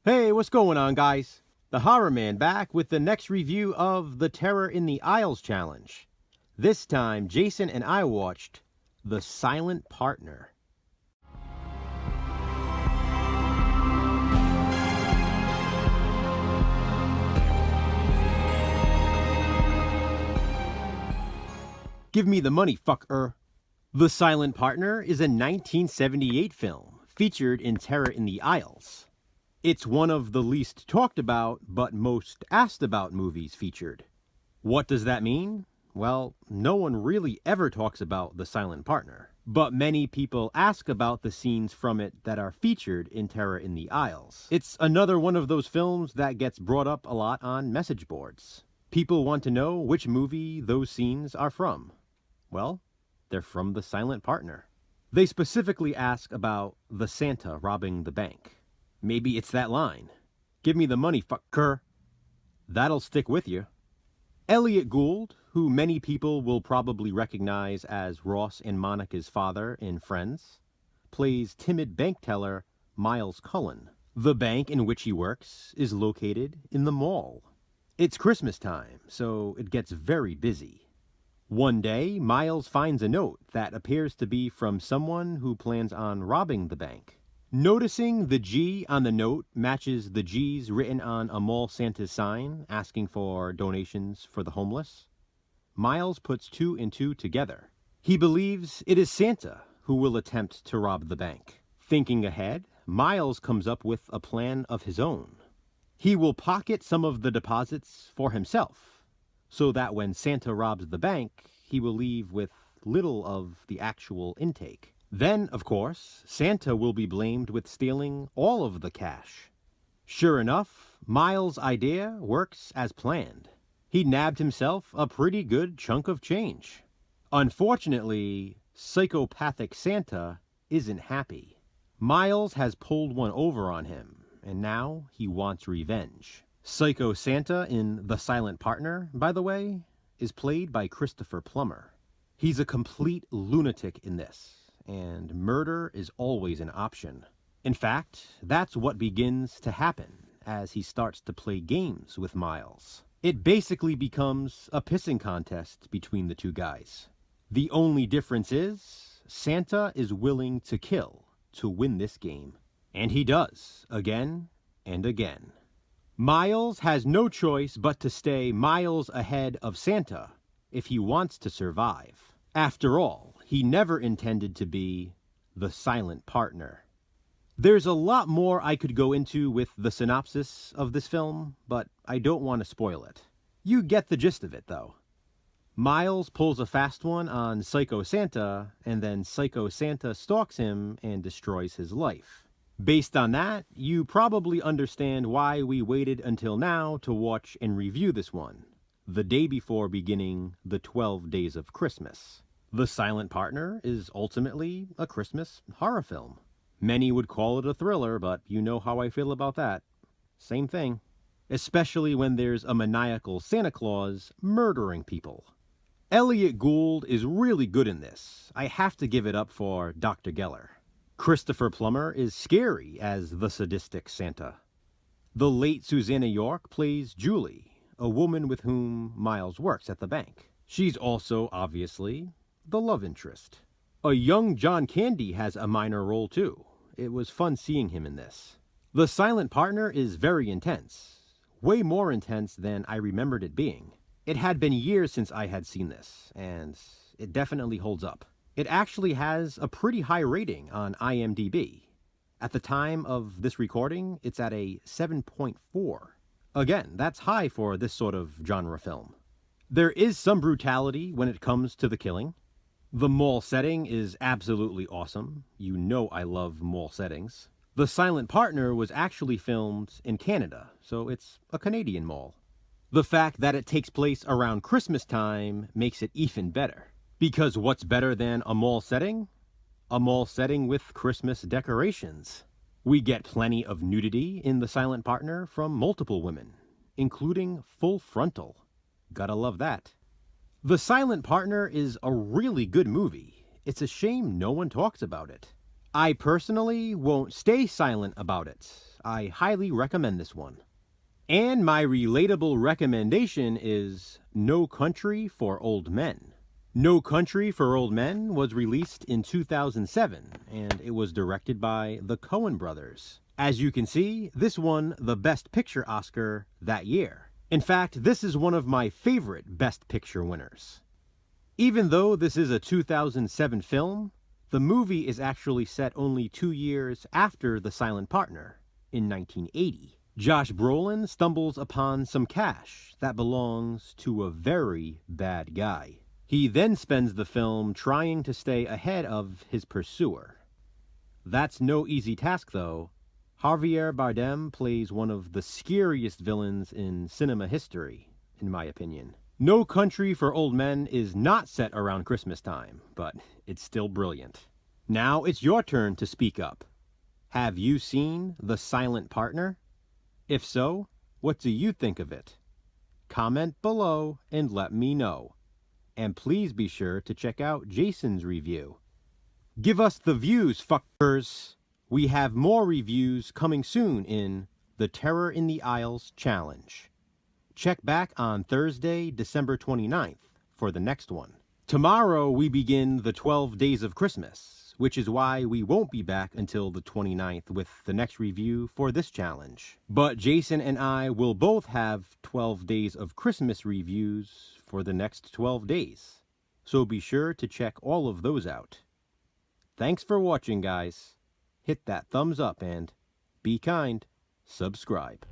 Hey, what's going on, guys? The Horror Man back with the next review of the Terror in the Aisles challenge. This time, Jason and I watched The Silent Partner. Give me the money, fucker. The Silent Partner is a 1978 film featured in Terror in the Aisles. It's one of the least talked about but most asked about movies featured. What does that mean? Well, no one really ever talks about The Silent Partner, but many people ask about the scenes from it that are featured in Terror in the Aisles. It's another one of those films that gets brought up a lot on message boards. People want to know which movie those scenes are from. Well, they're from The Silent Partner. They specifically ask about the Santa robbing the bank. Maybe it's that line, "Give me the money, fucker." That'll stick with you. Elliot Gould, who many people will probably recognize as Ross and Monica's father in Friends, plays timid bank teller Miles Cullen. The bank in which he works is located in the mall. It's Christmas time, so it gets very busy. One day, Miles finds a note that appears to be from someone who plans on robbing the bank. Noticing the G on the note matches the G's written on a Mall Santa's sign asking for donations for the homeless, Miles puts two and two together. He believes it is Santa who will attempt to rob the bank. Thinking ahead, Miles comes up with a plan of his own. He will pocket some of the deposits for himself, so that when Santa robs the bank, he will leave with little of the actual intake. Then, of course, Santa will be blamed with stealing all of the cash. Sure enough, Miles' idea works as planned. He nabbed himself a pretty good chunk of change. Unfortunately, psychopathic Santa isn't happy. Miles has pulled one over on him, and now he wants revenge. Psycho Santa in The Silent Partner, by the way, is played by Christopher Plummer. He's a complete lunatic in this, and murder is always an option. In fact, that's what begins to happen as he starts to play games with Miles. It basically becomes a pissing contest between the two guys. The only difference is, Santa is willing to kill to win this game. And he does, again and again. Miles has no choice but to stay miles ahead of Santa if he wants to survive. After all, he never intended to be the silent partner. There's a lot more I could go into with the synopsis of this film, but I don't want to spoil it. You get the gist of it, though. Miles pulls a fast one on Psycho Santa, and then Psycho Santa stalks him and destroys his life. Based on that, you probably understand why we waited until now to watch and review this one, the day before beginning the 12 Days of Christmas. The Silent Partner is ultimately a Christmas horror film. Many would call it a thriller, but you know how I feel about that. Same thing. Especially when there's a maniacal Santa Claus murdering people. Elliot Gould is really good in this. I have to give it up for Dr. Geller. Christopher Plummer is scary as the sadistic Santa. The late Susanna York plays Julie, a woman with whom Miles works at the bank. She's also, obviously, the love interest. A young John Candy has a minor role too. It was fun seeing him in this. The Silent Partner is very intense. Way more intense than I remembered it being. It had been years since I had seen this, and it definitely holds up. It actually has a pretty high rating on IMDb. At the time of this recording, it's at a 7.4. Again, that's high for this sort of genre film. There is some brutality when it comes to the killing. The mall setting is absolutely awesome. You know I love mall settings. The Silent Partner was actually filmed in Canada, so it's a Canadian mall. The fact that it takes place around Christmas time makes it even better. Because what's better than a mall setting? A mall setting with Christmas decorations. We get plenty of nudity in The Silent Partner from multiple women, including full frontal. Gotta love that. The Silent Partner is a really good movie. It's a shame no one talks about it. I personally won't stay silent about it. I highly recommend this one. And my relatable recommendation is No Country for Old Men. No Country for Old Men was released in 2007, and it was directed by the Coen brothers. As you can see, this won the Best Picture Oscar that year. In fact, this is one of my favorite Best Picture winners. Even though this is a 2007 film, the movie is actually set only 2 years after The Silent Partner, in 1980. Josh Brolin stumbles upon some cash that belongs to a very bad guy. He then spends the film trying to stay ahead of his pursuer. That's no easy task, though. Javier Bardem plays one of the scariest villains in cinema history, in my opinion. No Country for Old Men is not set around Christmas time, but it's still brilliant. Now it's your turn to speak up. Have you seen The Silent Partner? If so, what do you think of it? Comment below and let me know. And please be sure to check out Jason's review. Give us the views, fuckers! We have more reviews coming soon in the Terror in the Aisles Challenge. Check back on Thursday, December 29th for the next one. Tomorrow we begin the 12 Days of Christmas, which is why we won't be back until the 29th with the next review for this challenge. But Jason and I will both have 12 Days of Christmas reviews for the next 12 days, so be sure to check all of those out. Thanks for watching, guys. Hit that thumbs up and be kind. Subscribe.